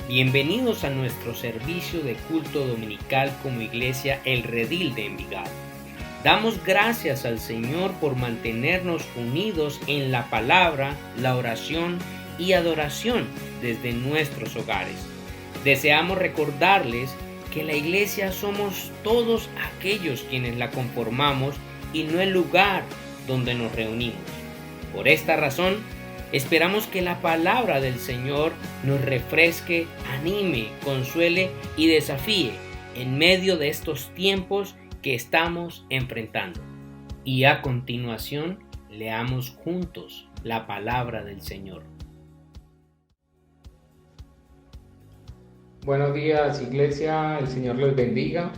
Bienvenidos a nuestro servicio de culto dominical como Iglesia El Redil de Envigado. Damos gracias al Señor por mantenernos unidos en la palabra, la oración y adoración desde nuestros hogares. Deseamos recordarles que la Iglesia somos todos aquellos quienes la conformamos y no el lugar donde nos reunimos. Por esta razón, esperamos que la palabra del Señor nos refresque, anime, consuele y desafíe en medio de estos tiempos que estamos enfrentando. Y a continuación, leamos juntos la palabra del Señor. Buenos días, Iglesia, el Señor les bendiga.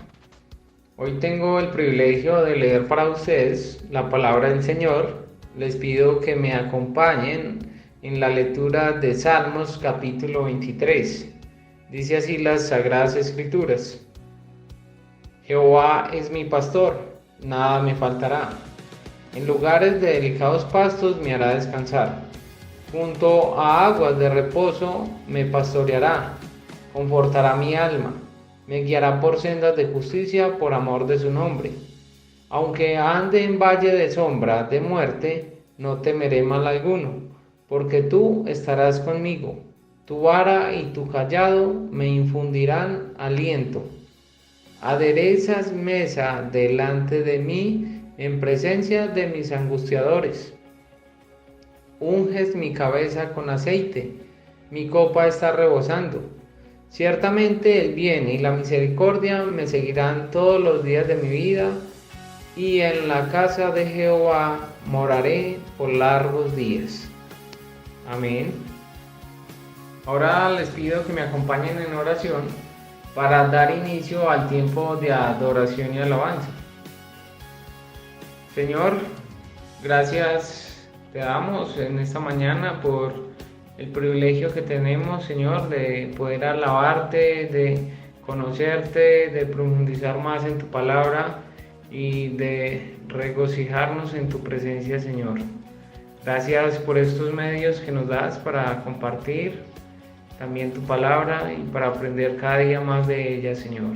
Hoy tengo el privilegio de leer para ustedes la palabra del Señor. Les pido que me acompañen en la lectura de Salmos capítulo 23. Dice así las Sagradas Escrituras: Jehová es mi pastor, nada me faltará. En lugares de delicados pastos me hará descansar. Junto a aguas de reposo me pastoreará. Confortará mi alma. Me guiará por sendas de justicia por amor de su nombre. Aunque ande en valle de sombra de muerte, no temeré mal alguno, porque tú estarás conmigo. Tu vara y tu cayado me infundirán aliento. Aderezas mesa delante de mí en presencia de mis angustiadores. Unges mi cabeza con aceite, mi copa está rebosando. Ciertamente el bien y la misericordia me seguirán todos los días de mi vida, y en la casa de Jehová moraré por largos días. Amén. Ahora les pido que me acompañen en oración para dar inicio al tiempo de adoración y alabanza. Señor, gracias te damos en esta mañana por el privilegio que tenemos, Señor, de poder alabarte, de conocerte, de profundizar más en tu palabra y de regocijarnos en tu presencia, Señor. Gracias por estos medios que nos das para compartir también tu palabra y para aprender cada día más de ella, Señor.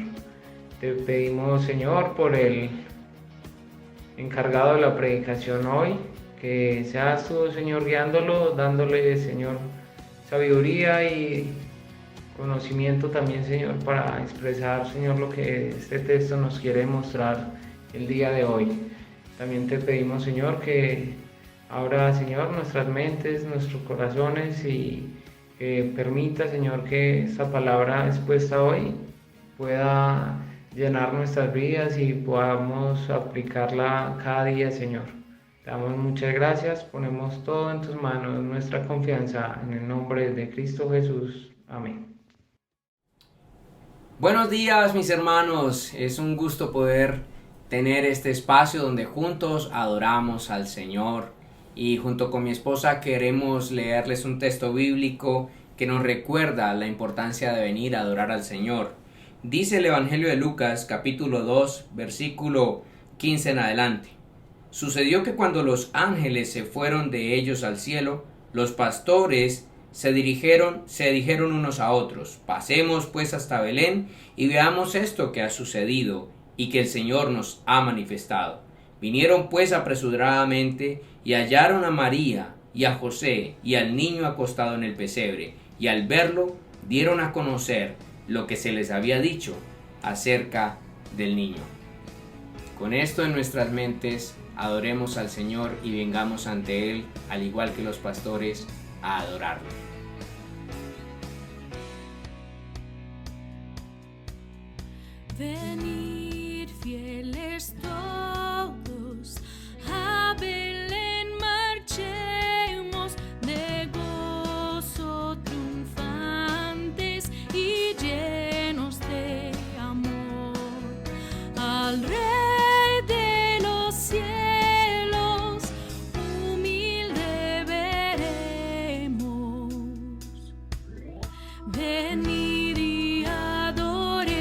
Te pedimos, Señor, por el encargado de la predicación hoy, que seas tú, Señor, guiándolo, dándole, Señor, sabiduría y conocimiento también, Señor, para expresar, Señor, lo que este texto nos quiere mostrar el día de hoy. También te pedimos, Señor, que abra, Señor, nuestras mentes, nuestros corazones y que permita, Señor, que esta palabra expuesta hoy pueda llenar nuestras vidas y podamos aplicarla cada día, Señor. Te damos muchas gracias, ponemos todo en tus manos, nuestra confianza en el nombre de Cristo Jesús. Amén. Buenos días, mis hermanos. Es un gusto poder tener este espacio donde juntos adoramos al Señor. Y junto con mi esposa queremos leerles un texto bíblico que nos recuerda la importancia de venir a adorar al Señor. Dice el Evangelio de Lucas, capítulo 2, versículo 15 en adelante. Sucedió que cuando los ángeles se fueron de ellos al cielo, los pastores se dijeron unos a otros: pasemos pues hasta Belén y veamos esto que ha sucedido y que el Señor nos ha manifestado. Vinieron pues apresuradamente y hallaron a María y a José y al niño acostado en el pesebre, y al verlo dieron a conocer lo que se les había dicho acerca del niño. Con esto en nuestras mentes, adoremos al Señor y vengamos ante Él, al igual que los pastores, a adorarlo. Venid fieles todos, a Belén marchemos, de gozo triunfantes y llenos de amor, al Rey de los cielos, humilde veremos. Venid y adoremos,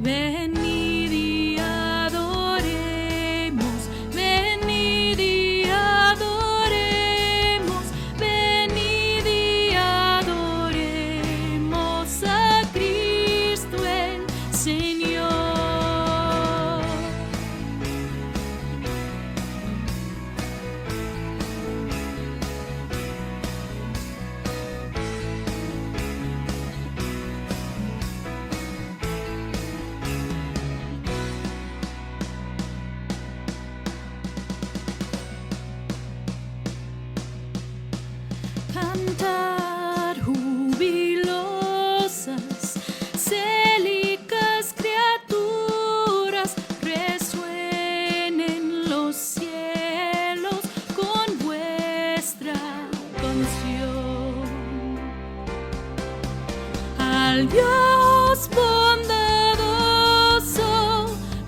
Venid y adoremos, venid y adoremos, venid y adoremos a Cristo el Señor. Cantar jubilosas, célicas criaturas, resuenen los cielos con vuestra canción. Al Dios bondadoso,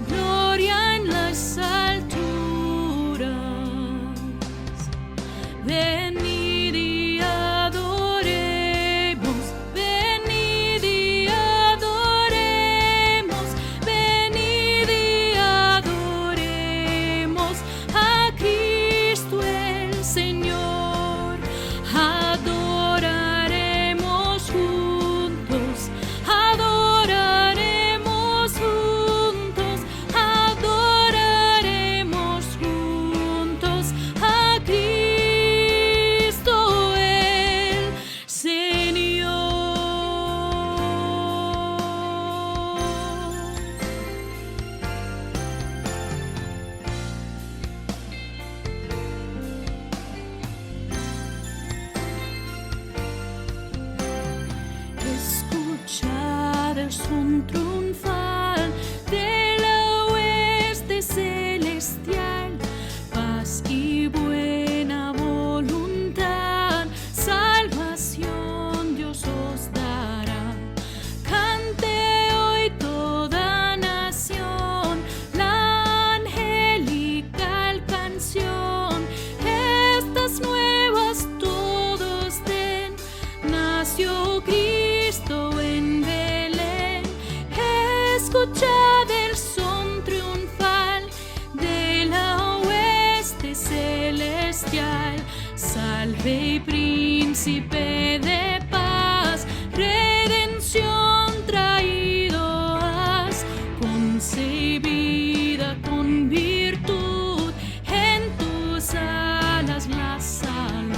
gloria en las alturas. Venid y adoremos, venid y adoremos, venid y adoremos a Cristo el Señor. Adoraremos juntos, adoraremos juntos, adoraremos juntos a Cristo el Señor. Escuchad el son triunfal de la hueste celestial, paz y buena voluntad, salvación Dios os dará. Cante hoy toda nación la angelical canción, estas nuevas todos den. Nació Cristo en Belén, escuchad el son triunfal de la hueste celestial. Salve príncipe de paz, redención traído has, concebida con virtud, en tus alas la salud.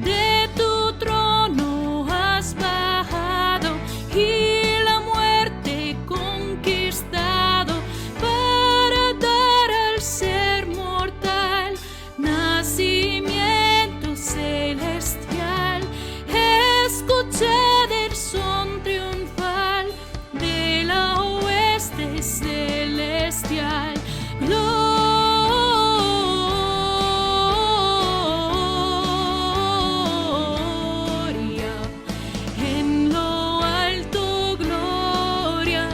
De tu trono has bajado y la muerte conquistado, para dar al ser mortal nacimiento celestial. Escuchad el son triunfal de la hueste celestial. Gloria en lo alto, gloria,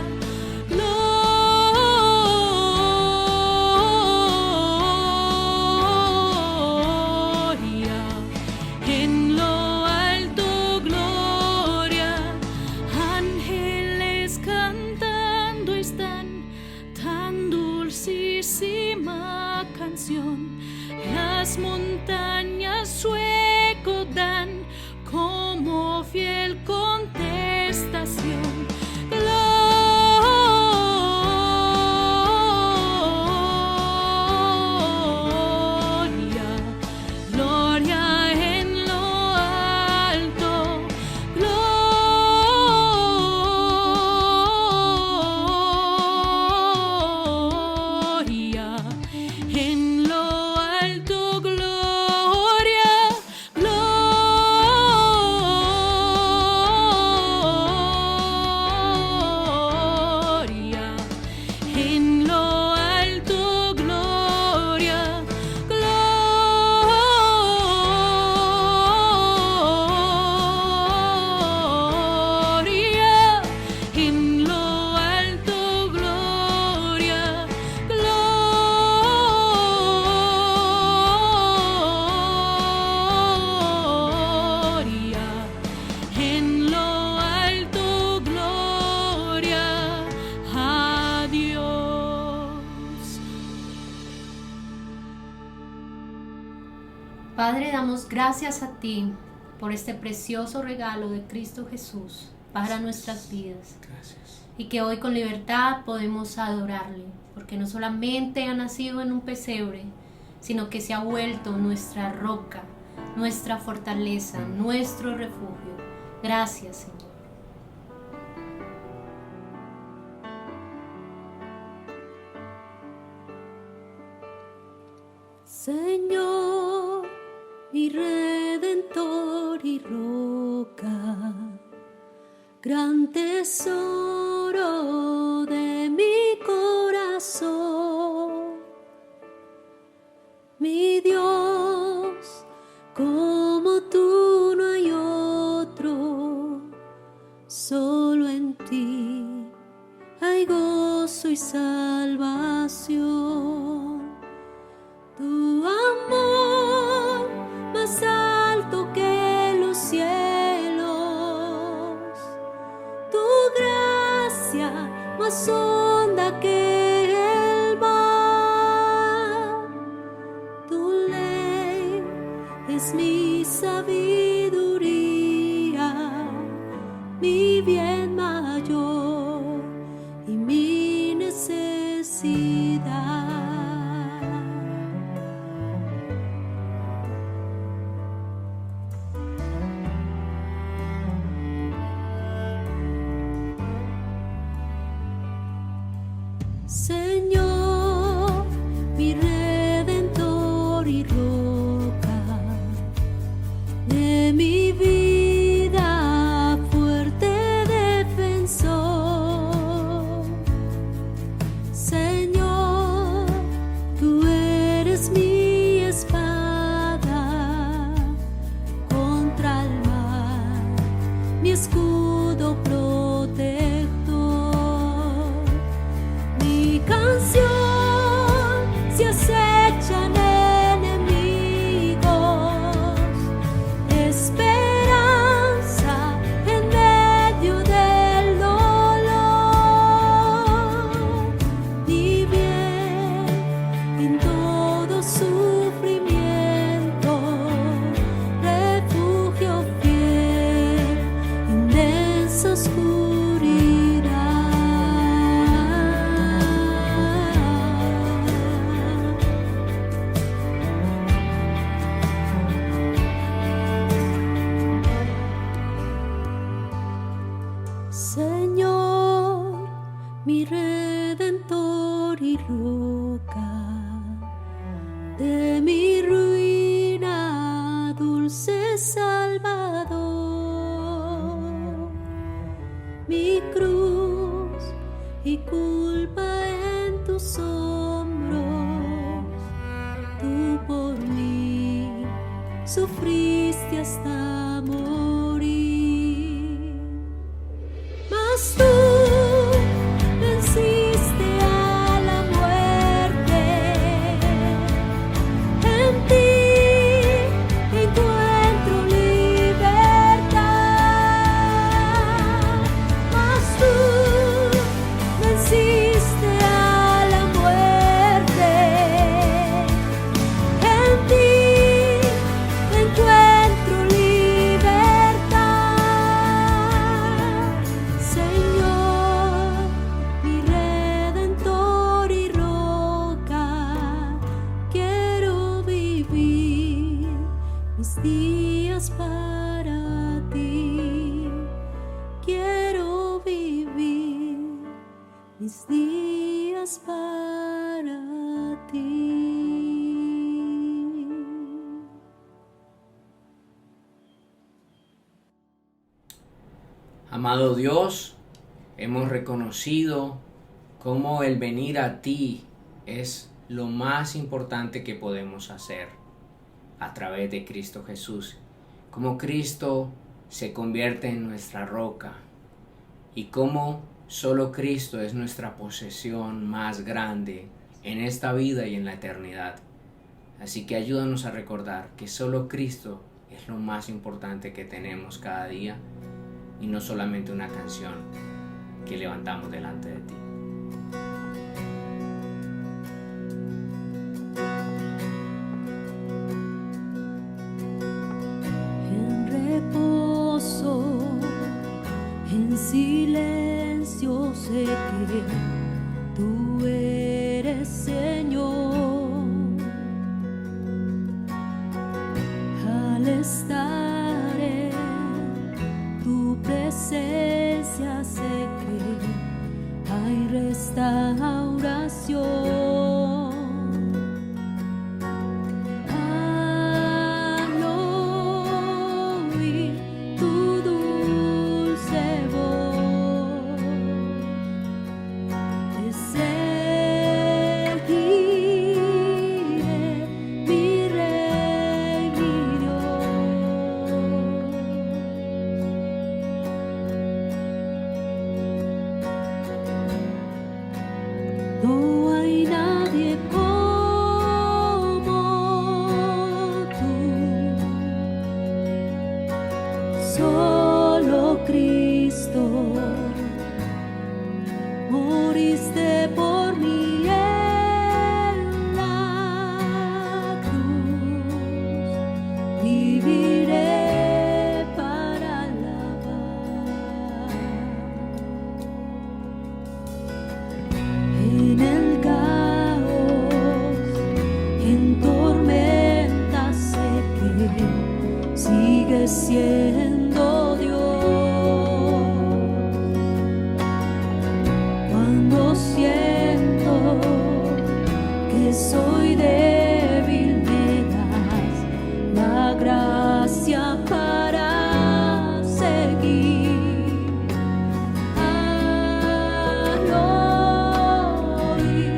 gloria en lo alto, gloria. Ángeles cantando están, tan dulcísima canción. Las montañas su eco dan como fiel contestación. Gloria, gloria en lo alto, gloria en lo alto, gloria, gloria. Padre, damos gracias a ti por este precioso regalo de Cristo Jesús para nuestras vidas. Gracias. Y que hoy con libertad podemos adorarle, porque no solamente ha nacido en un pesebre, sino que se ha vuelto nuestra roca, nuestra fortaleza, nuestro refugio. Gracias, Señor. Señor, mi redentor y roca, gran tesoro de mi corazón, mi Dios, como tú no hay otro, solo en ti hay gozo y salvación. Tu amor más alto que los cielos, tu gracia más honda que el mar, tu ley es mi sabiduría, mi bien mayor y mi necesidad. Señor, mi redentor y roca, de mi vida fuerte defensor. Señor, tú eres mi espada contra el mal, mi escudo protector. Mi canción si acechan enemigos, esperanza en medio del dolor, mi bien en todo sufrimiento, refugio fiel en densa Señor, mi redentor y roca, de mi ruina dulce Salvador, mi cruz y culpa en tus hombros, tú por mí sufriste hasta morir. Mas tú venciste a la muerte, en ti encuentro libertad. Mas tú venciste a la muerte, en ti encuentro libertad. Señor, mi redentor y roca, quiero vivir mis días para ti. Quiero vivir mis días para ti. Amado Dios, hemos reconocido cómo el venir a ti es lo más importante que podemos hacer a través de Cristo Jesús. Cómo Cristo se convierte en nuestra roca y cómo solo Cristo es nuestra posesión más grande en esta vida y en la eternidad. Así que ayúdanos a recordar que solo Cristo es lo más importante que tenemos cada día y no solamente una canción que levantamos delante de ti. sé que tú eres Señor. Al estar en tu presencia sé que hay restauración. Al oír tu dulce voz, te seguiré, mi Rey, mi Dios. No hay nadie como tú, solo Cristo, moriste por mí en la cruz, viviré para alabar. En el caos, en tormenta sé que sigues siendo Dios. Cuando siento que soy débil, me das la gracia para seguir. Al oír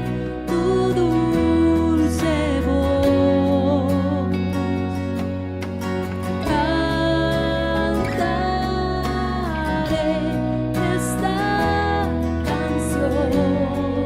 tu dulce voz, cantaré esta canción.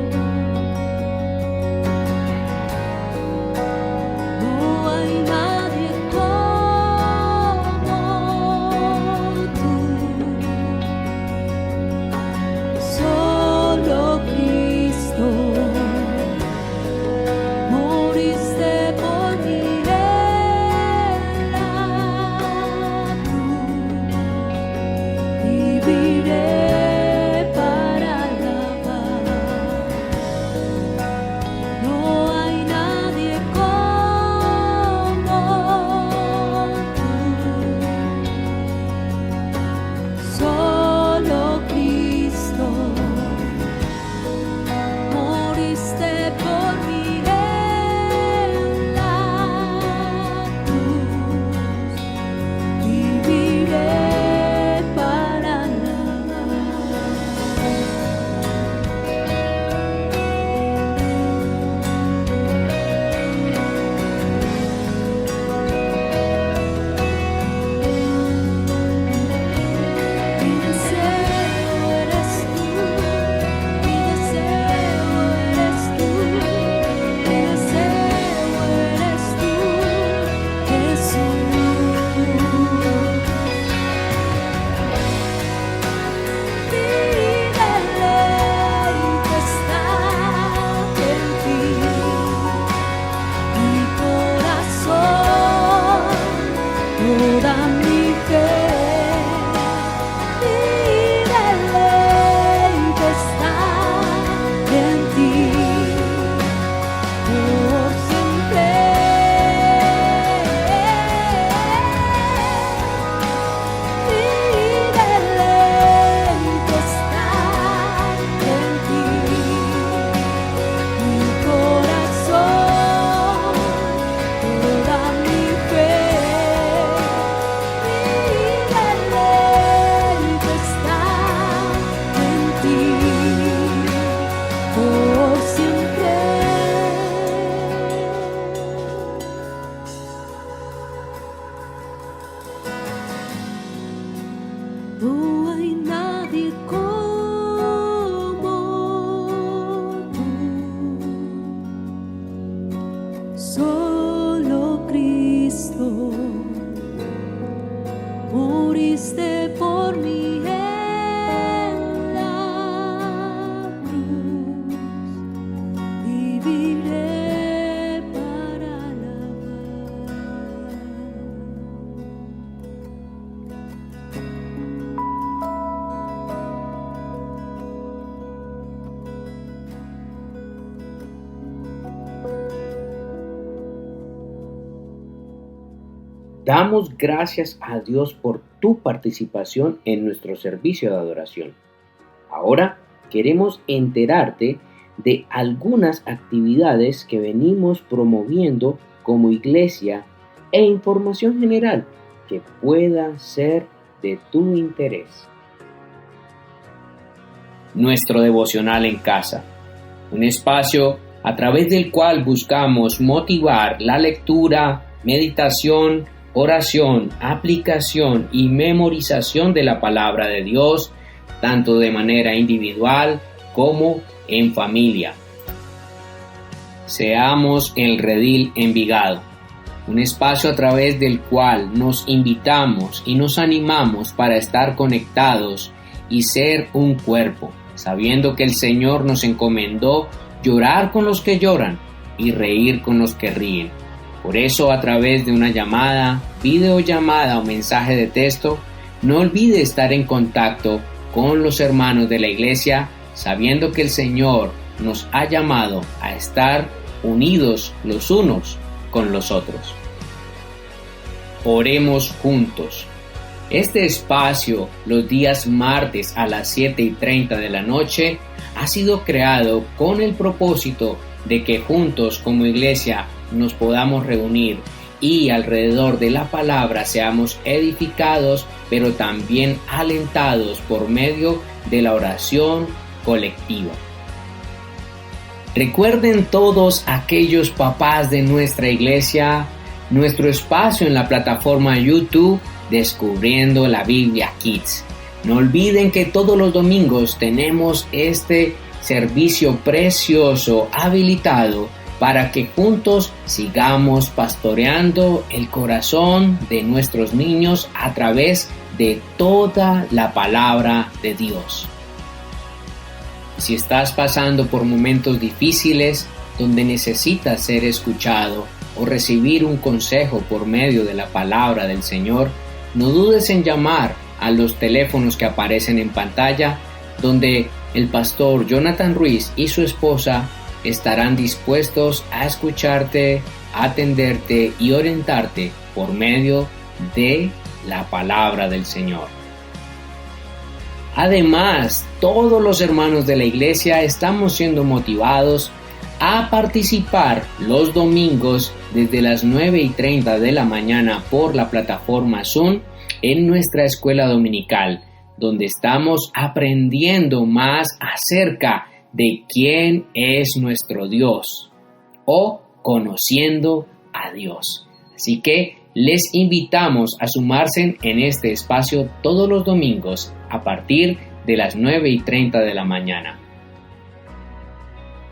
Damos gracias a Dios por tu participación en nuestro servicio de adoración. Ahora queremos enterarte de algunas actividades que venimos promoviendo como iglesia e información general que pueda ser de tu interés. Nuestro devocional en casa, un espacio a través del cual buscamos motivar la lectura, meditación, oración, aplicación y memorización de la palabra de Dios, tanto de manera individual como en familia. Seamos el Redil Envigado, un espacio a través del cual nos invitamos y nos animamos para estar conectados y ser un cuerpo, sabiendo que el Señor nos encomendó llorar con los que lloran y reír con los que ríen. Por eso, a través de una llamada, videollamada o mensaje de texto, no olvide estar en contacto con los hermanos de la iglesia, sabiendo que el Señor nos ha llamado a estar unidos los unos con los otros. Oremos juntos. Este espacio, los días martes a las 7:30 de la noche, ha sido creado con el propósito de que juntos como iglesia nos podamos reunir y alrededor de la palabra seamos edificados, pero también alentados por medio de la oración colectiva. Recuerden todos aquellos papás de nuestra iglesia, nuestro espacio en la plataforma YouTube Descubriendo la Biblia Kids. No olviden que todos los domingos tenemos este servicio precioso habilitado para que juntos sigamos pastoreando el corazón de nuestros niños a través de toda la palabra de Dios. Si estás pasando por momentos difíciles donde necesitas ser escuchado o recibir un consejo por medio de la palabra del Señor, no dudes en llamar a los teléfonos que aparecen en pantalla, donde el pastor Jonathan Ruiz y su esposa estarán dispuestos a escucharte, atenderte y orientarte por medio de la palabra del Señor. Además, todos los hermanos de la iglesia estamos siendo motivados a participar los domingos desde las 9:30 de la mañana por la plataforma Zoom en nuestra escuela dominical, donde estamos aprendiendo más acerca de quién es nuestro Dios o conociendo a Dios. Así que les invitamos a sumarse en este espacio todos los domingos a partir de las 9:30 de la mañana.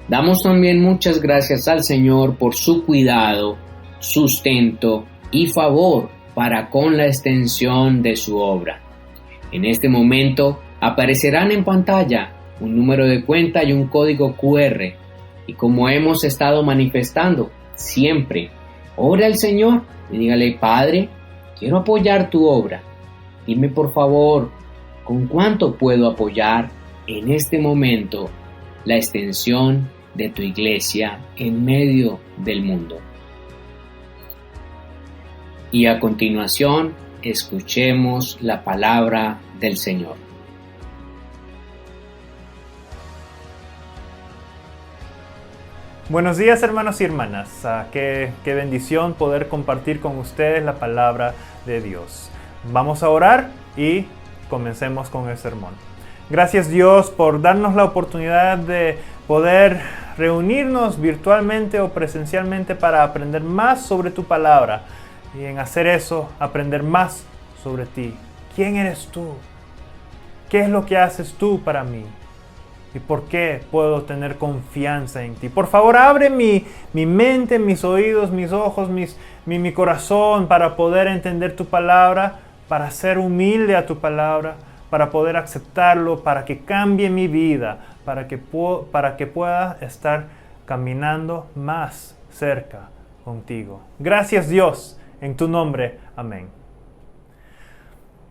Damos también muchas gracias al Señor por su cuidado, sustento y favor para con la extensión de su obra. En este momento aparecerán en pantalla un número de cuenta y un código QR. Y como hemos estado manifestando siempre, ore al Señor y dígale: Padre, quiero apoyar tu obra. Dime por favor, ¿con cuánto puedo apoyar en este momento la extensión de tu iglesia en medio del mundo? Y a continuación, escuchemos la palabra del Señor. Buenos días, hermanos y hermanas. Qué bendición poder compartir con ustedes la palabra de Dios. Vamos a orar y comencemos con el sermón. Gracias, Dios, por darnos la oportunidad de poder reunirnos virtualmente o presencialmente para aprender más sobre tu palabra y en hacer eso aprender más sobre ti. ¿Quién eres tú? ¿Qué es lo que haces tú para mí? ¿Y por qué puedo tener confianza en ti? Por favor, abre mi mente, mis oídos, mis ojos, mi corazón para poder entender tu palabra, para ser humilde a tu palabra, para poder aceptarlo, para que cambie mi vida, para que pueda estar caminando más cerca contigo. Gracias, Dios, en tu nombre. Amén.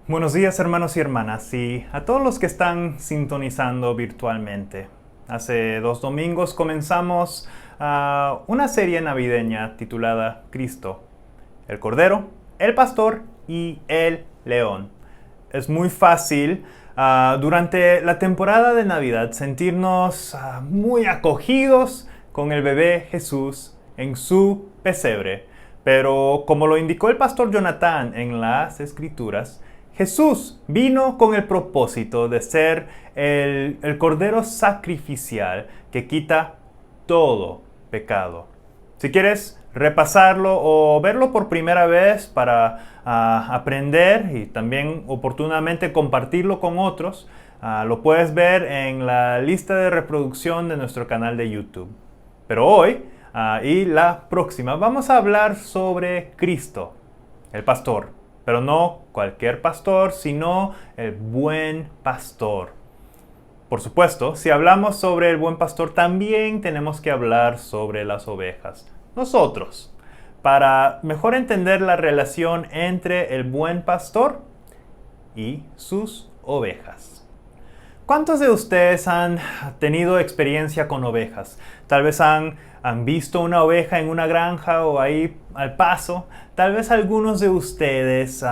Buenos días, hermanos y hermanas, y a todos los que están sintonizando virtualmente. Hace 2 domingos comenzamos una serie navideña titulada Cristo, el Cordero el pastor y el león. Es muy fácil durante la temporada de Navidad sentirnos muy acogidos con el bebé Jesús en su pesebre. Pero como lo indicó el pastor Jonathan en las Escrituras, Jesús vino con el propósito de ser el cordero sacrificial que quita todo pecado. Si quieres repasarlo o verlo por primera vez para aprender y también oportunamente compartirlo con otros, lo puedes ver en la lista de reproducción de nuestro canal de YouTube. Pero hoy y la próxima vamos a hablar sobre Cristo, el pastor. Pero no cualquier pastor, sino el buen pastor. Por supuesto, si hablamos sobre el buen pastor, también tenemos que hablar sobre las ovejas. Nosotros, para mejor entender la relación entre el buen pastor y sus ovejas. ¿Cuántos de ustedes han tenido experiencia con ovejas? Tal vez han visto una oveja en una granja o ahí al paso. Tal vez algunos de ustedes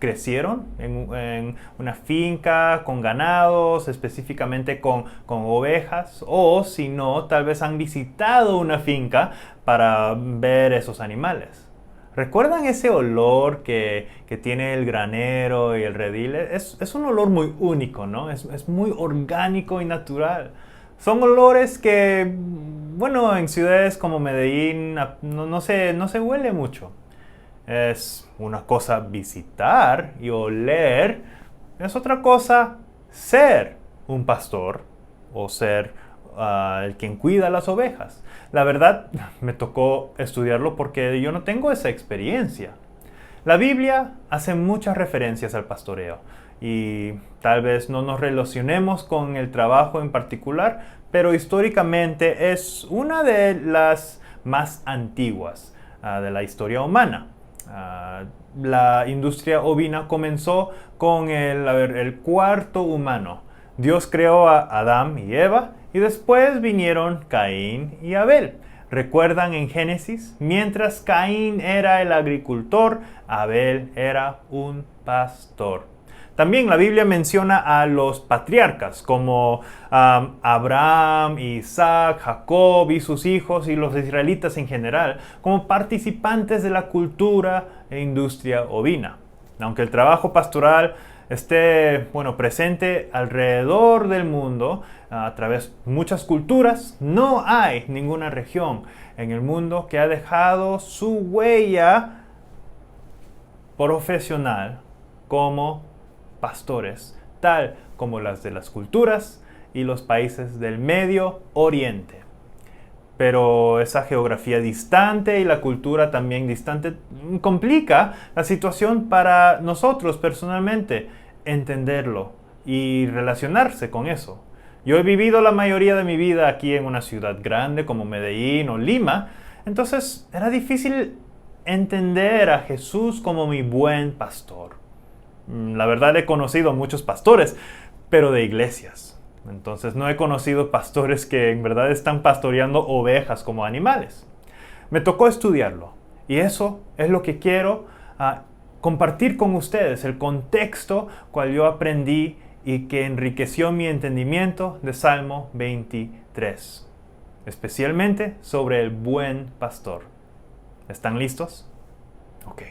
crecieron en una finca con ganados, específicamente con ovejas. O si no, tal vez han visitado una finca para ver esos animales. ¿Recuerdan ese olor que tiene el granero y el redil? Es un olor muy único, ¿no? Es muy orgánico y natural. Son olores que, bueno, en ciudades como Medellín no se huele mucho. Es una cosa visitar y oler. Es otra cosa ser un pastor o ser el quien cuida las ovejas. La verdad, me tocó estudiarlo porque yo no tengo esa experiencia. La Biblia hace muchas referencias al pastoreo y tal vez no nos relacionemos con el trabajo en particular, pero históricamente es una de las más antiguas de la historia humana. La industria ovina comenzó con el cuarto humano. Dios creó a Adán y Eva y después vinieron Caín y Abel. ¿Recuerdan en Génesis? Mientras Caín era el agricultor, Abel era un pastor. También la Biblia menciona a los patriarcas como Abraham, Isaac, Jacob y sus hijos y los israelitas en general como participantes de la cultura e industria ovina. Aunque el trabajo pastoral esté presente alrededor del mundo a través de muchas culturas, no hay ninguna región en el mundo que ha dejado su huella profesional como pastores, tal como las de las culturas y los países del Medio Oriente. Pero esa geografía distante y la cultura también distante complica la situación para nosotros personalmente entenderlo y relacionarse con eso. Yo he vivido la mayoría de mi vida aquí en una ciudad grande como Medellín o Lima, entonces era difícil entender a Jesús como mi buen pastor. La verdad he conocido muchos pastores, pero de iglesias. Entonces no he conocido pastores que en verdad están pastoreando ovejas como animales. Me tocó estudiarlo y eso es lo que quiero compartir con ustedes, el contexto cual yo aprendí y que enriqueció mi entendimiento de Salmo 23, especialmente sobre el buen pastor. ¿Están listos? Ok.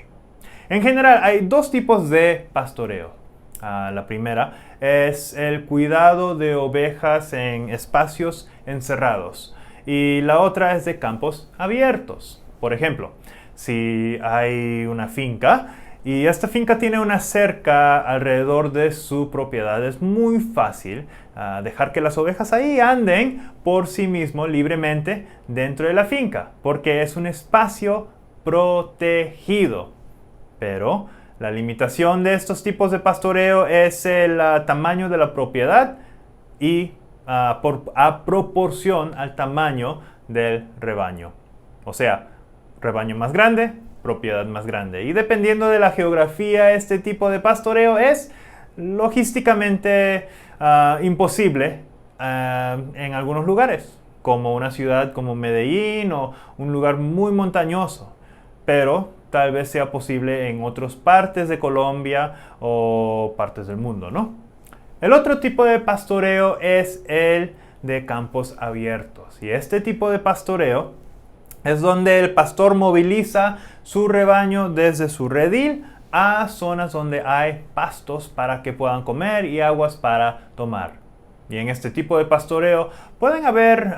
En general hay dos tipos de pastoreo. La primera es el cuidado de ovejas en espacios encerrados y la otra es de campos abiertos. Por ejemplo, si hay una finca y esta finca tiene una cerca alrededor de su propiedad, es muy fácil dejar que las ovejas ahí anden por sí mismos libremente dentro de la finca, porque es un espacio protegido. Pero la limitación de estos tipos de pastoreo es el tamaño de la propiedad y a proporción al tamaño del rebaño. O sea, rebaño más grande, propiedad más grande. Y dependiendo de la geografía, este tipo de pastoreo es logísticamente imposible en algunos lugares, como una ciudad como Medellín o un lugar muy montañoso. Pero tal vez sea posible en otras partes de Colombia o partes del mundo, ¿no? El otro tipo de pastoreo es el de campos abiertos. Y este tipo de pastoreo es donde el pastor moviliza su rebaño desde su redil a zonas donde hay pastos para que puedan comer y aguas para tomar. Y en este tipo de pastoreo pueden haber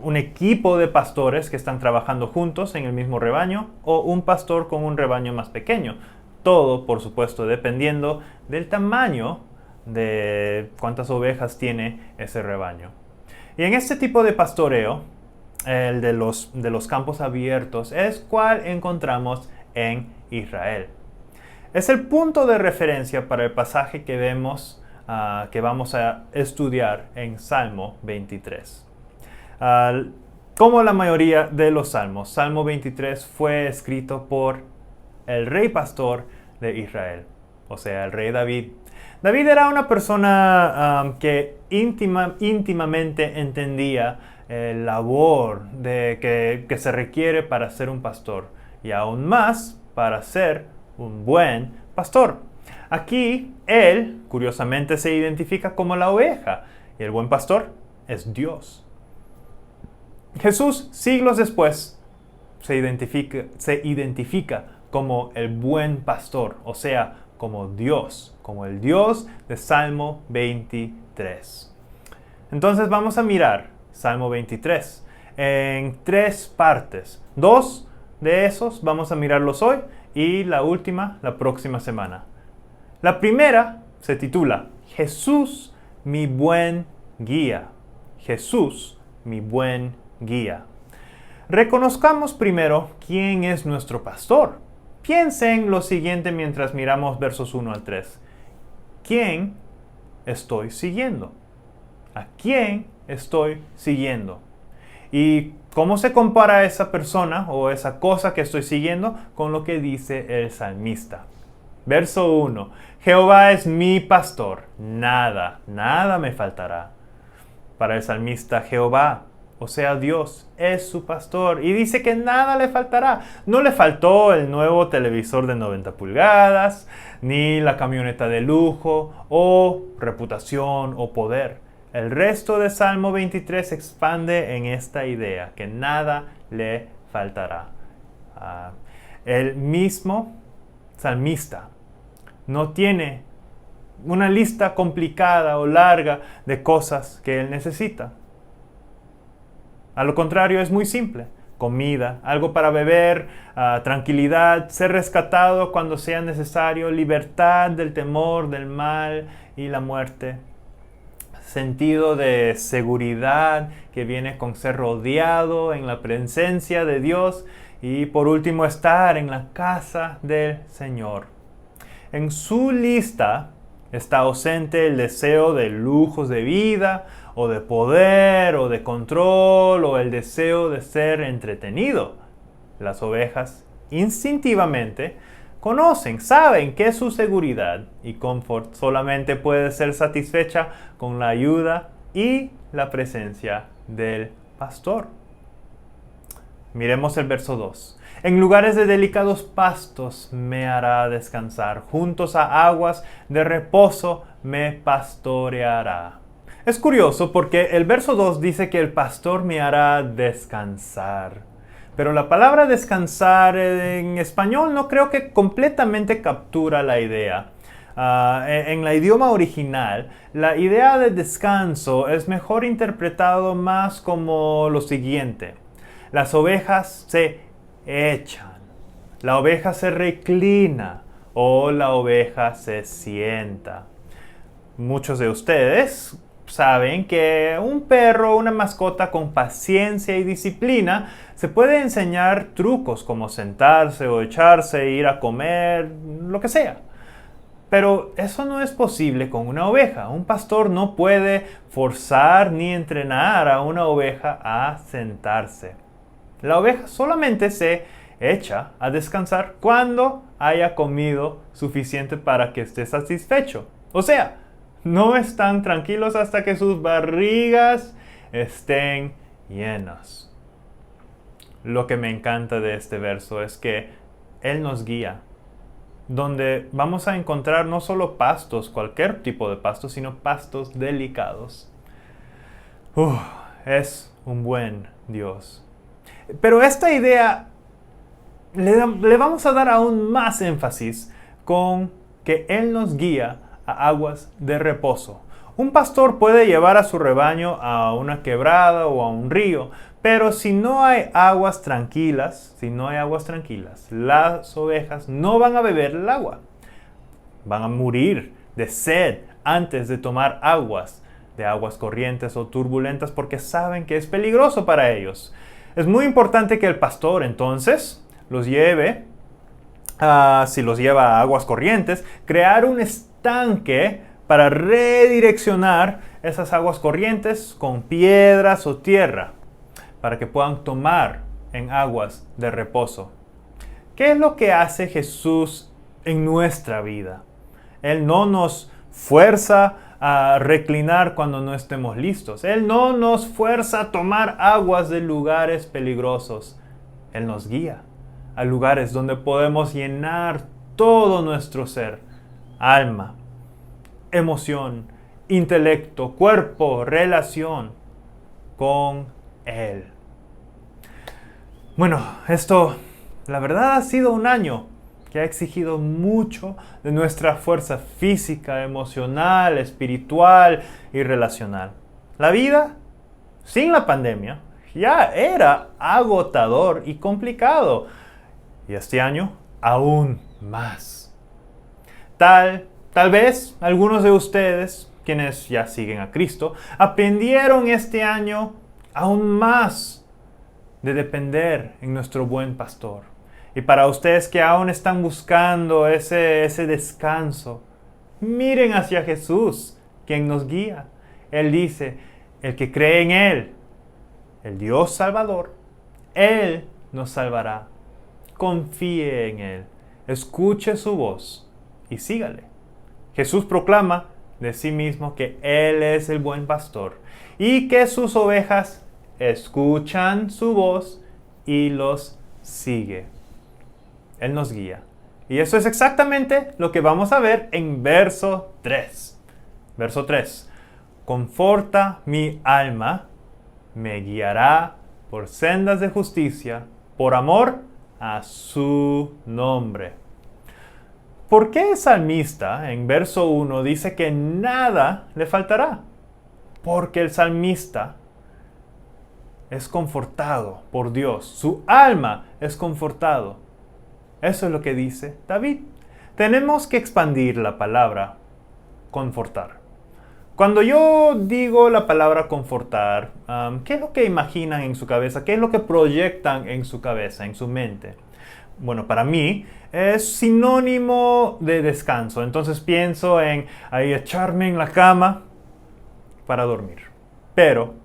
un equipo de pastores que están trabajando juntos en el mismo rebaño o un pastor con un rebaño más pequeño. Todo, por supuesto, dependiendo del tamaño de cuántas ovejas tiene ese rebaño. Y en este tipo de pastoreo, el de los campos abiertos, es cual encontramos en Israel. Es el punto de referencia para el pasaje que vemos que vamos a estudiar en Salmo 23. Como la mayoría de los salmos, Salmo 23 fue escrito por el rey pastor de Israel, o sea, el rey David. David era una persona que íntimamente entendía el labor que se requiere para ser un pastor y aún más para ser un buen pastor. Aquí él, curiosamente, se identifica como la oveja y el buen pastor es Dios. Jesús, siglos después, se identifica como el buen pastor, o sea, como Dios, como el Dios de Salmo 23. Entonces vamos a mirar Salmo 23 en 3 partes. 2 de esos vamos a mirarlos hoy y la última la próxima semana. La primera se titula Jesús, mi buen guía. Jesús, mi buen guía. Reconozcamos primero quién es nuestro pastor. Piensen lo siguiente mientras miramos versos 1 al 3. ¿Quién estoy siguiendo? ¿A quién estoy siguiendo? ¿Y cómo se compara esa persona o esa cosa que estoy siguiendo con lo que dice el salmista? Verso 1. Jehová es mi pastor, nada me faltará. Para el salmista, Jehová, o sea Dios, es su pastor y dice que nada le faltará. No le faltó el nuevo televisor de 90 pulgadas, ni la camioneta de lujo, o reputación o poder. El resto de Salmo 23 se expande en esta idea, que nada le faltará. El mismo salmista no tiene una lista complicada o larga de cosas que él necesita. A lo contrario, es muy simple. Comida, algo para beber, tranquilidad, ser rescatado cuando sea necesario, libertad del temor, del mal y la muerte. Sentido de seguridad que viene con ser rodeado en la presencia de Dios. Y por último, estar en la casa del Señor. En su lista está ausente el deseo de lujos de vida, o de poder, o de control, o el deseo de ser entretenido. Las ovejas instintivamente conocen, saben que su seguridad y confort solamente puede ser satisfecha con la ayuda y la presencia del pastor. Miremos el verso 2. En lugares de delicados pastos me hará descansar, juntos a aguas de reposo me pastoreará. Es curioso porque el verso 2 dice que el pastor me hará descansar. Pero la palabra descansar en español no creo que completamente captura la idea. En la idioma original, la idea de descanso es mejor interpretado más como lo siguiente. Las ovejas se echan, la oveja se reclina o la oveja se sienta. Muchos de ustedes saben que un perro, una mascota con paciencia y disciplina, se puede enseñar trucos como sentarse o echarse, ir a comer, lo que sea. Pero eso no es posible con una oveja. Un pastor no puede forzar ni entrenar a una oveja a sentarse. La oveja solamente se echa a descansar cuando haya comido suficiente para que esté satisfecho. O sea, no están tranquilos hasta que sus barrigas estén llenas. Lo que me encanta de este verso es que Él nos guía, donde vamos a encontrar no solo pastos, cualquier tipo de pastos, sino pastos delicados. Es un buen Dios. Pero esta idea le vamos a dar aún más énfasis con que Él nos guía a aguas de reposo. Un pastor puede llevar a su rebaño a una quebrada o a un río, pero si no hay aguas tranquilas, las ovejas no van a beber el agua. Van a morir de sed antes de tomar aguas corrientes o turbulentas porque saben que es peligroso para ellos. Es muy importante que el pastor entonces los lleve, si los lleva a aguas corrientes, crear un estanque para redireccionar esas aguas corrientes con piedras o tierra, para que puedan tomar en aguas de reposo. ¿Qué es lo que hace Jesús en nuestra vida? Él no nos fuerza a reclinar cuando no estemos listos. Él no nos fuerza a tomar aguas de lugares peligrosos. Él nos guía a lugares donde podemos llenar todo nuestro ser, alma, emoción, intelecto, cuerpo, relación con Él. Bueno, esto, la verdad, ha sido un año que ha exigido mucho de nuestra fuerza física, emocional, espiritual y relacional. La vida, sin la pandemia, ya era agotador y complicado. Y este año, aún más. Tal vez algunos de ustedes, quienes ya siguen a Cristo, aprendieron este año aún más de depender en nuestro buen pastor. Y para ustedes que aún están buscando ese descanso, miren hacia Jesús, quien nos guía. Él dice, el que cree en Él, el Dios Salvador, Él nos salvará. Confíe en Él, escuche su voz y sígale. Jesús proclama de sí mismo que Él es el buen pastor y que sus ovejas escuchan su voz y los sigue. Él nos guía. Y eso es exactamente lo que vamos a ver en verso 3. Verso 3. Conforta mi alma, me guiará por sendas de justicia, por amor a su nombre. ¿Por qué el salmista en verso 1 dice que nada le faltará? Porque el salmista es confortado por Dios. Su alma es confortado. Eso es lo que dice David. Tenemos que expandir la palabra confortar. Cuando yo digo la palabra confortar, ¿qué es lo que imaginan en su cabeza? ¿Qué es lo que proyectan en su cabeza, en su mente? Bueno, para mí es sinónimo de descanso. Entonces pienso en ahí echarme en la cama para dormir. Pero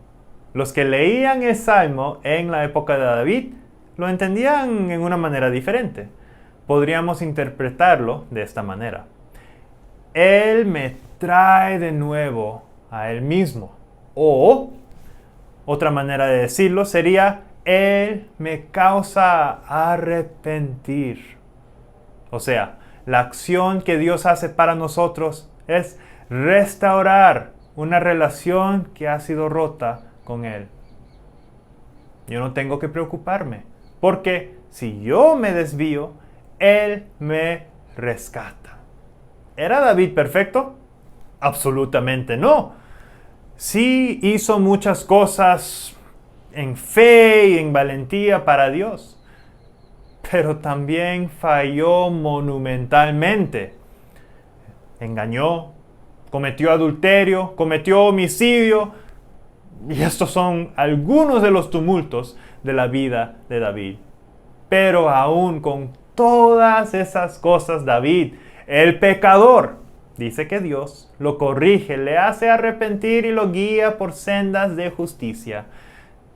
los que leían el Salmo en la época de David lo entendían en una manera diferente. Podríamos interpretarlo de esta manera. Él me trae de nuevo a Él mismo. O, otra manera de decirlo sería, Él me causa arrepentir. O sea, la acción que Dios hace para nosotros es restaurar una relación que ha sido rota con Él. Yo no tengo que preocuparme, porque si yo me desvío, Él me rescata. ¿Era David perfecto? Absolutamente no. Sí hizo muchas cosas en fe y en valentía para Dios, pero también falló monumentalmente. Engañó, cometió adulterio, cometió homicidio, y estos son algunos de los tumultos de la vida de David. Pero aún con todas esas cosas, David, el pecador, dice que Dios lo corrige, le hace arrepentir y lo guía por sendas de justicia.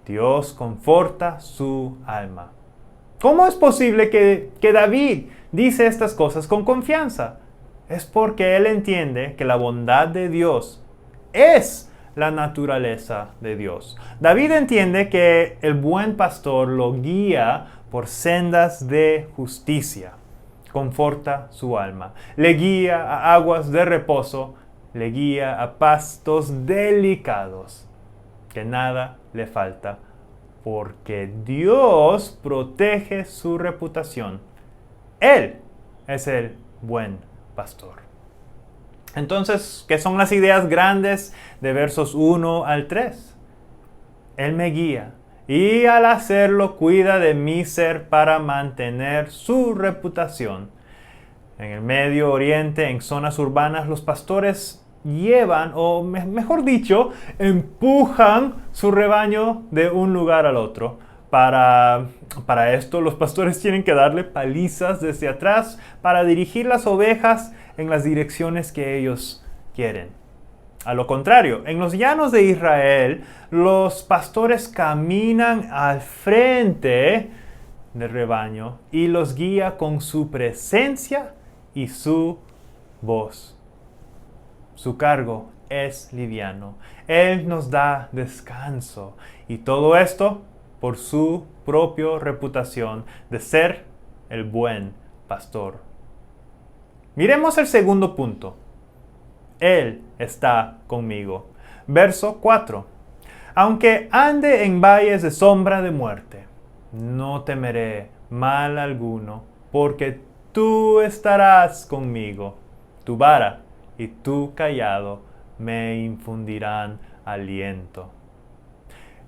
Dios conforta su alma. ¿Cómo es posible que David dice estas cosas con confianza? Es porque él entiende que la bondad de Dios es la naturaleza de Dios. David entiende que el buen pastor lo guía por sendas de justicia. Conforta su alma. Le guía a aguas de reposo. Le guía a pastos delicados. Que nada le falta, porque Dios protege su reputación. Él es el buen pastor. Entonces, ¿qué son las ideas grandes de versos 1 al 3? Él me guía y al hacerlo cuida de mi ser para mantener su reputación. En el Medio Oriente, en zonas urbanas, los pastores llevan, o mejor dicho, empujan su rebaño de un lugar al otro. Para esto, los pastores tienen que darle palizas desde atrás para dirigir las ovejas en las direcciones que ellos quieren. A lo contrario, en los llanos de Israel, los pastores caminan al frente del rebaño y los guía con su presencia y su voz. Su cargo es liviano. Él nos da descanso. Y todo esto por su propia reputación de ser el buen pastor. Miremos el segundo punto. Él está conmigo. Verso 4. Aunque ande en valles de sombra de muerte, no temeré mal alguno, porque tú estarás conmigo. Tu vara y tu cayado me infundirán aliento.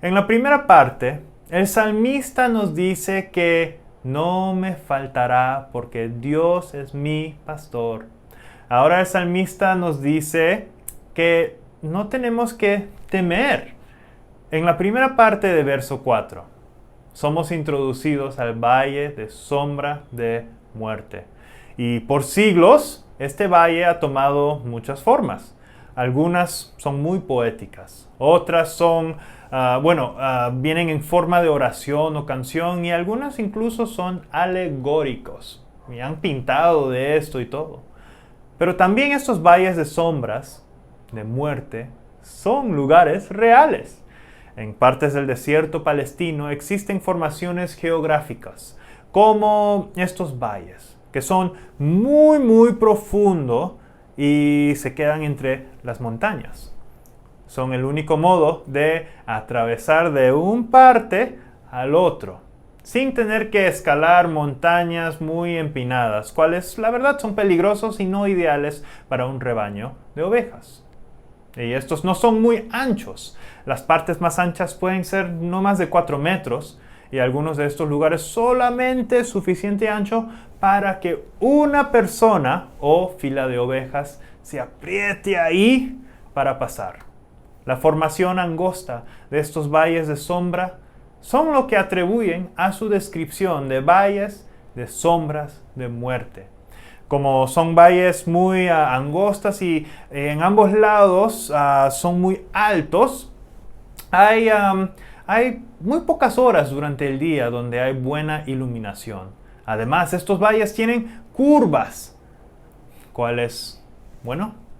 En la primera parte, el salmista nos dice que no me faltará porque Dios es mi pastor. Ahora el salmista nos dice que no tenemos que temer. En la primera parte de verso 4, somos introducidos al valle de sombra de muerte. Y por siglos, este valle ha tomado muchas formas. Algunas son muy poéticas, otras son, vienen en forma de oración o canción, y algunas incluso son alegóricos. Y han pintado de esto y todo. Pero también estos valles de sombras, de muerte, son lugares reales. En partes del desierto palestino existen formaciones geográficas, como estos valles, que son muy, muy profundos y se quedan entre las montañas. Son el único modo de atravesar de un parte al otro, sin tener que escalar montañas muy empinadas, cuales la verdad son peligrosos y no ideales para un rebaño de ovejas. Y estos no son muy anchos. Las partes más anchas pueden ser no más de 4 metros, y algunos de estos lugares solamente suficiente ancho para que una persona o fila de ovejas se apriete ahí para pasar. La formación angosta de estos valles de sombra son lo que atribuyen a su descripción de valles de sombras de muerte. Como son valles muy angostas y en ambos lados son muy altos, hay muy pocas horas durante el día donde hay buena iluminación. Además, estos valles tienen curvas, cuales,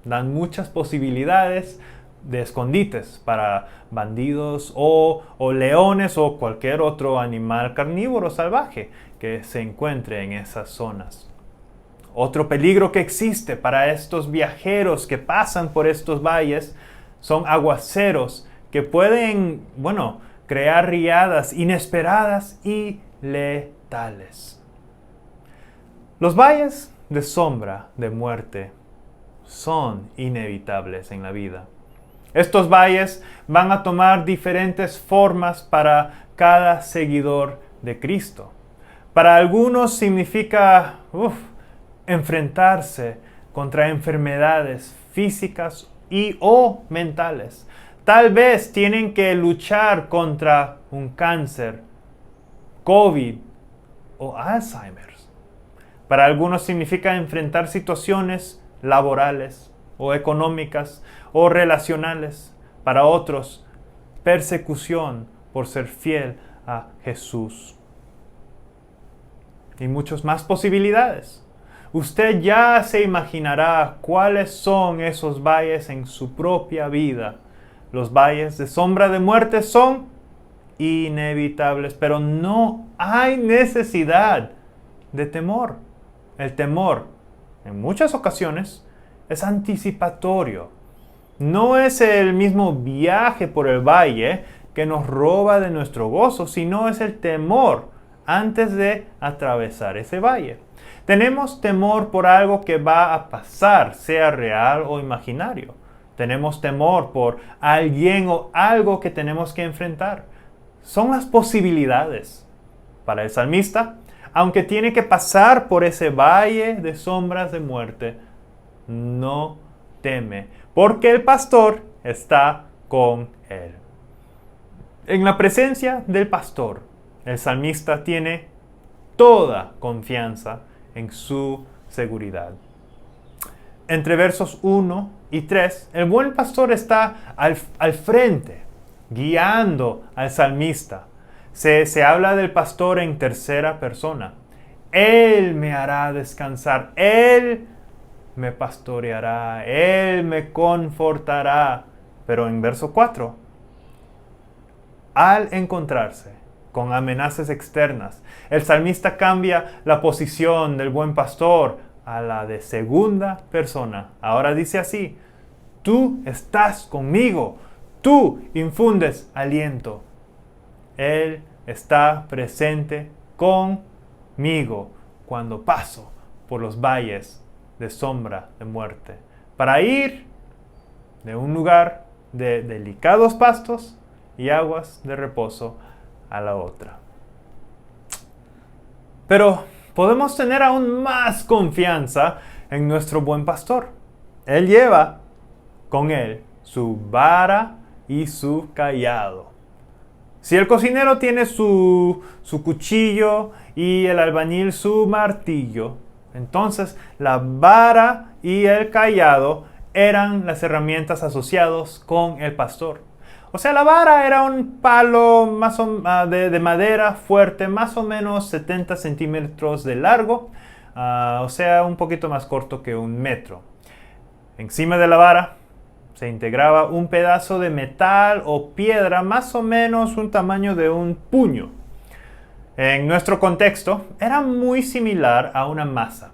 dan muchas posibilidades de escondites para bandidos o leones o cualquier otro animal carnívoro salvaje que se encuentre en esas zonas. Otro peligro que existe para estos viajeros que pasan por estos valles son aguaceros que pueden, crear riadas inesperadas y letales. Los valles de sombra de muerte son inevitables en la vida. Estos valles van a tomar diferentes formas para cada seguidor de Cristo. Para algunos significa enfrentarse contra enfermedades físicas o mentales. Tal vez tienen que luchar contra un cáncer, COVID o Alzheimer. Para algunos significa enfrentar situaciones laborales o económicas o relacionales. Para otros, persecución por ser fiel a Jesús. Y muchas más posibilidades. Usted ya se imaginará cuáles son esos valles en su propia vida. Los valles de sombra de muerte son inevitables, pero no hay necesidad de temor. El temor, en muchas ocasiones, es anticipatorio. No es el mismo viaje por el valle que nos roba de nuestro gozo, sino es el temor antes de atravesar ese valle. Tenemos temor por algo que va a pasar, sea real o imaginario. Tenemos temor por alguien o algo que tenemos que enfrentar. Son las posibilidades. Para el salmista, aunque tiene que pasar por ese valle de sombras de muerte, no teme, porque el pastor está con él. En la presencia del pastor, el salmista tiene toda confianza en su seguridad. Entre versos 1 y 3, el buen pastor está al frente, guiando al salmista. Se habla del pastor en tercera persona. Él me hará descansar, Él me pastoreará, Él me confortará. Pero en verso 4, al encontrarse con amenazas externas, el salmista cambia la posición del buen pastor a la de segunda persona. Ahora dice así: tú estás conmigo, tú infundes aliento. Él está presente conmigo cuando paso por los valles de sombra de muerte, para ir de un lugar de delicados pastos y aguas de reposo a la otra. Pero podemos tener aún más confianza en nuestro buen pastor. Él lleva con él su vara y su cayado. Si el cocinero tiene su cuchillo y el albañil su martillo, entonces la vara y el cayado eran las herramientas asociadas con el pastor. O sea, la vara era un palo de madera fuerte, más o menos 70 centímetros de largo, o sea, un poquito más corto que 1 metro. Encima de la vara se integraba un pedazo de metal o piedra, más o menos un tamaño de un puño. En nuestro contexto, era muy similar a una maza.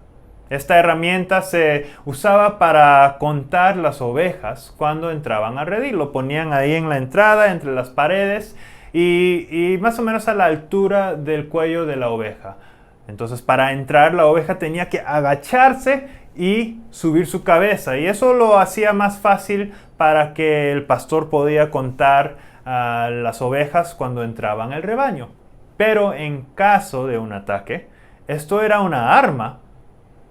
Esta herramienta se usaba para contar las ovejas cuando entraban al redil. Lo ponían ahí en la entrada, entre las paredes y más o menos a la altura del cuello de la oveja. Entonces, para entrar, la oveja tenía que agacharse y subir su cabeza. Y eso lo hacía más fácil para que el pastor podía contar a las ovejas cuando entraban al rebaño. Pero en caso de un ataque, esto era una arma,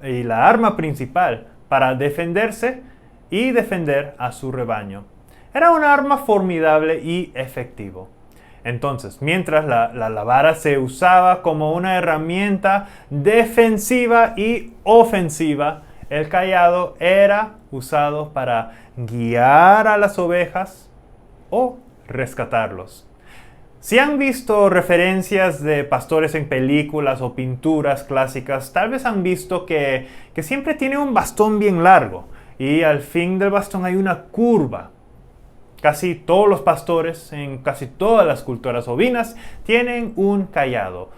y la arma principal para defenderse y defender a su rebaño. Era una arma formidable y efectivo. Entonces, mientras la vara se usaba como una herramienta defensiva y ofensiva, el cayado era usado para guiar a las ovejas o rescatarlos. Si han visto referencias de pastores en películas o pinturas clásicas, tal vez han visto que siempre tiene un bastón bien largo y al fin del bastón hay una curva. Casi todos los pastores en casi todas las culturas ovinas tienen un cayado,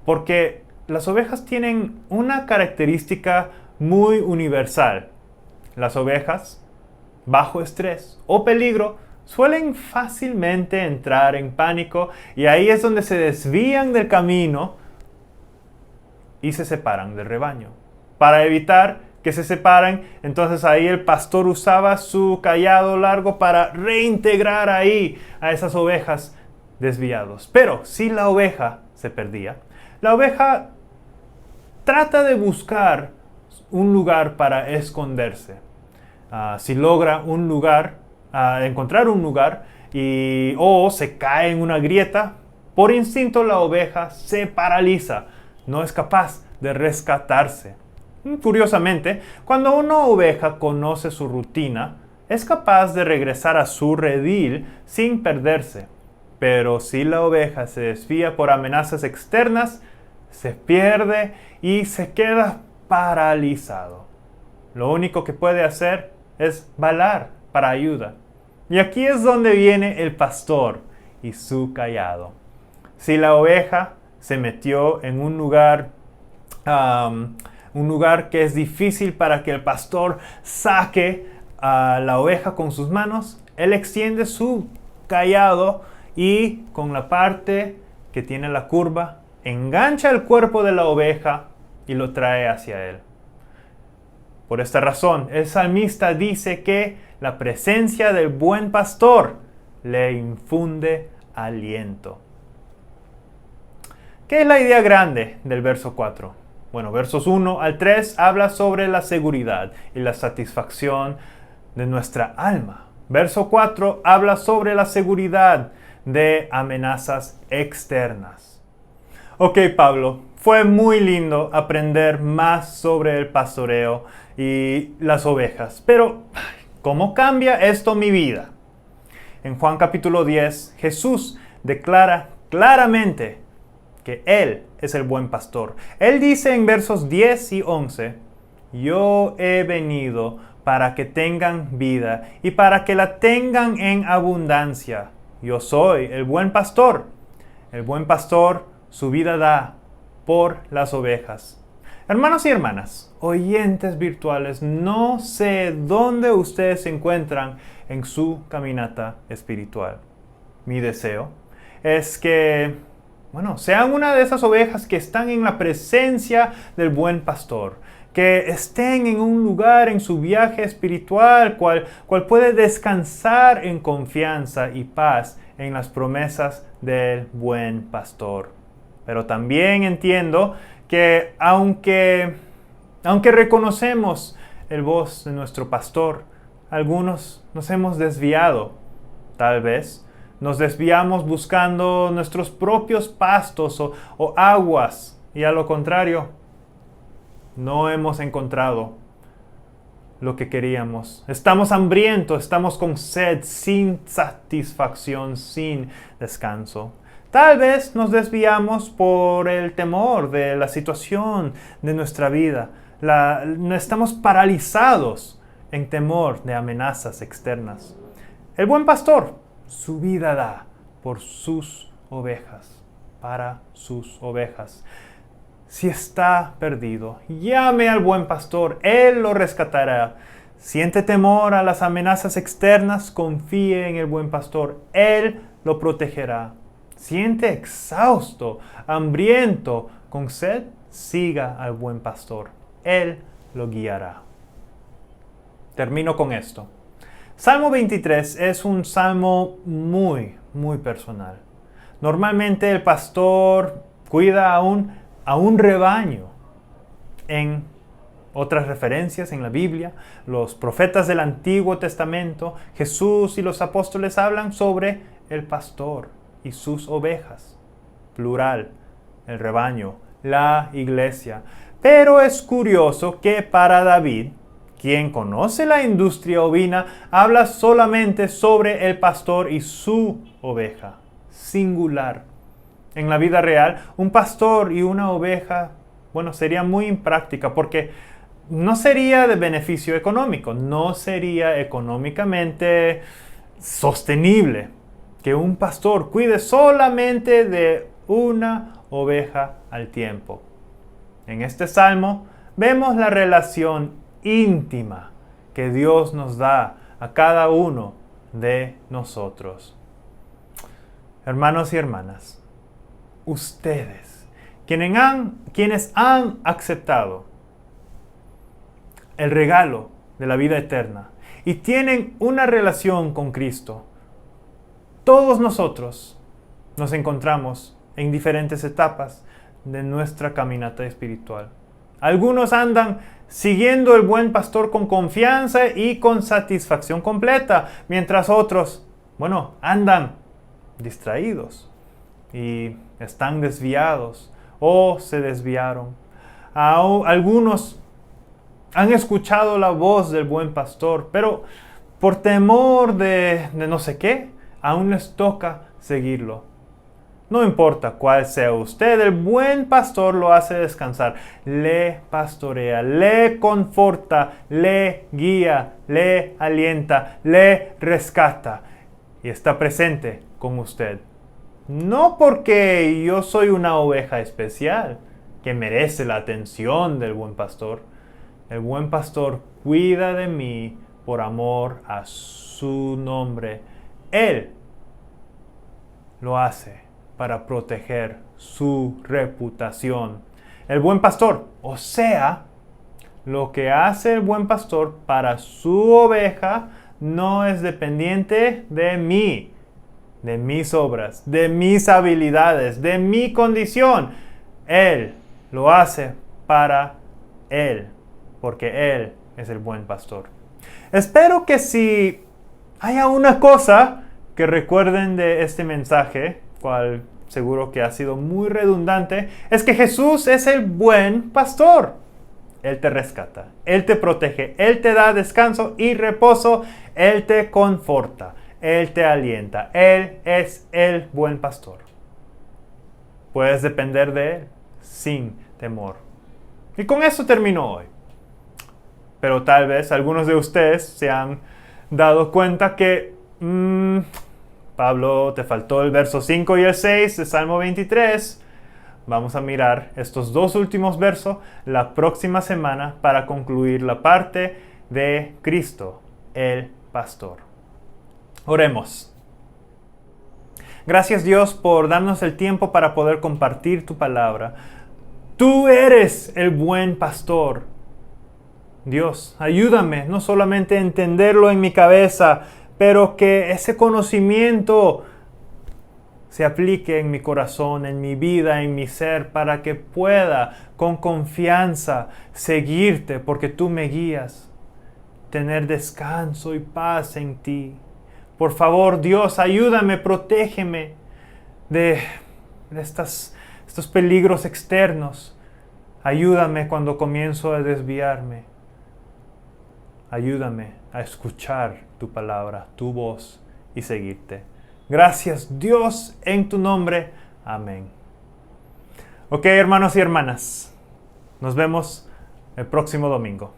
porque las ovejas tienen una característica muy universal. Las ovejas, bajo estrés o peligro, suelen fácilmente entrar en pánico y ahí es donde se desvían del camino y se separan del rebaño. Para evitar que se separen, entonces ahí el pastor usaba su cayado largo para reintegrar ahí a esas ovejas desviados. Pero si la oveja se perdía, la oveja trata de buscar un lugar para esconderse. Si logra encontrar un lugar o se cae en una grieta, por instinto la oveja se paraliza, no es capaz de rescatarse. Curiosamente, cuando una oveja conoce su rutina, es capaz de regresar a su redil sin perderse. Pero si la oveja se desvía por amenazas externas, se pierde y se queda paralizado. Lo único que puede hacer es balar para ayuda. Y aquí es donde viene el pastor y su cayado. Si la oveja se metió en un lugar que es difícil para que el pastor saque a la oveja con sus manos, él extiende su cayado y con la parte que tiene la curva, engancha el cuerpo de la oveja y lo trae hacia él. Por esta razón, el salmista dice que la presencia del buen pastor le infunde aliento. ¿Qué es la idea grande del verso 4? Bueno, versos 1 al 3 habla sobre la seguridad y la satisfacción de nuestra alma. Verso 4 habla sobre la seguridad de amenazas externas. Ok, Pablo, fue muy lindo aprender más sobre el pastoreo y las ovejas, pero ¿cómo cambia esto mi vida? En Juan capítulo 10, Jesús declara claramente que Él es el buen pastor. Él dice en versos 10 y 11, yo he venido para que tengan vida y para que la tengan en abundancia. Yo soy el buen pastor. El buen pastor su vida da por las ovejas. Hermanos y hermanas, oyentes virtuales, no sé dónde ustedes se encuentran en su caminata espiritual. Mi deseo es que, sean una de esas ovejas que están en la presencia del buen pastor, que estén en un lugar en su viaje espiritual, cual puede descansar en confianza y paz en las promesas del buen pastor. Pero también entiendo que aunque reconocemos el voz de nuestro pastor, algunos nos hemos desviado. Tal vez nos desviamos buscando nuestros propios pastos o aguas, y a lo contrario, no hemos encontrado lo que queríamos. Estamos hambrientos, estamos con sed, sin satisfacción, sin descanso. Tal vez nos desviamos por el temor de la situación de nuestra vida. Estamos paralizados en temor de amenazas externas. El buen pastor su vida da por sus ovejas, para sus ovejas. Si está perdido, llame al buen pastor, Él lo rescatará. Siente temor a las amenazas externas, confíe en el buen pastor, Él lo protegerá. Siente exhausto, hambriento, con sed, siga al buen pastor, Él lo guiará. Termino con esto. Salmo 23 es un salmo muy, muy personal. Normalmente el pastor cuida a un rebaño. En otras referencias en la Biblia, los profetas del Antiguo Testamento, Jesús y los apóstoles hablan sobre el pastor y sus ovejas. Plural, el rebaño, la iglesia. Pero es curioso que para David, quien conoce la industria ovina, habla solamente sobre el pastor y su oveja. Singular. En la vida real, un pastor y una oveja, sería muy impráctica porque no sería de beneficio económico, no sería económicamente sostenible que un pastor cuide solamente de una oveja al tiempo. En este salmo vemos la relación íntima que Dios nos da a cada uno de nosotros. Hermanos y hermanas, ustedes, quienes han aceptado el regalo de la vida eterna y tienen una relación con Cristo, todos nosotros nos encontramos en diferentes etapas de nuestra caminata espiritual. Algunos andan siguiendo el buen pastor con confianza y con satisfacción completa, mientras otros, andan distraídos y están desviados o se desviaron. Algunos han escuchado la voz del buen pastor, pero por temor de no sé qué, aún les toca seguirlo. No importa cuál sea usted, el buen pastor lo hace descansar, le pastorea, le conforta, le guía, le alienta, le rescata y está presente con usted. No porque yo soy una oveja especial que merece la atención del buen pastor. El buen pastor cuida de mí por amor a su nombre. Él lo hace para proteger su reputación. El buen pastor, o sea, lo que hace el buen pastor para su oveja no es dependiente de mí, de mis obras, de mis habilidades, de mi condición. Él lo hace para Él, porque Él es el buen pastor. Espero que si haya una cosa que recuerden de este mensaje, cual seguro que ha sido muy redundante, es que Jesús es el buen pastor. Él te rescata, Él te protege, Él te da descanso y reposo, Él te conforta, Él te alienta. Él es el buen pastor. Puedes depender de Él sin temor. Y con eso termino hoy. Pero tal vez algunos de ustedes se han dado cuenta que Pablo, te faltó el verso 5 y el 6 de Salmo 23. Vamos a mirar estos dos últimos versos la próxima semana para concluir la parte de Cristo, el pastor. Oremos. Gracias, Dios, por darnos el tiempo para poder compartir tu palabra. Tú eres el buen pastor. Dios, ayúdame no solamente a entenderlo en mi cabeza, pero que ese conocimiento se aplique en mi corazón, en mi vida, en mi ser, para que pueda con confianza seguirte, porque tú me guías, tener descanso y paz en ti. Por favor, Dios, ayúdame, protégeme de estos peligros externos. Ayúdame cuando comienzo a desviarme. Ayúdame a escuchar tu palabra, tu voz y seguirte. Gracias, Dios, en tu nombre. Amén. Ok, hermanos y hermanas, nos vemos el próximo domingo.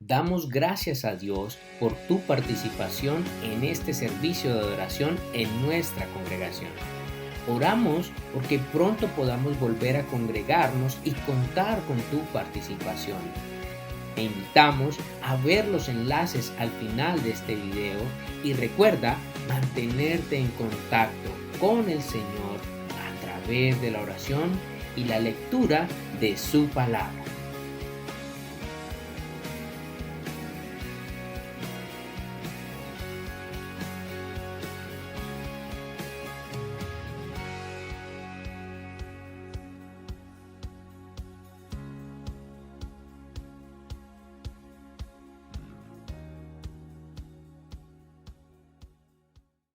Damos gracias a Dios por tu participación en este servicio de adoración en nuestra congregación. Oramos porque pronto podamos volver a congregarnos y contar con tu participación. Te invitamos a ver los enlaces al final de este video y recuerda mantenerte en contacto con el Señor a través de la oración y la lectura de su palabra.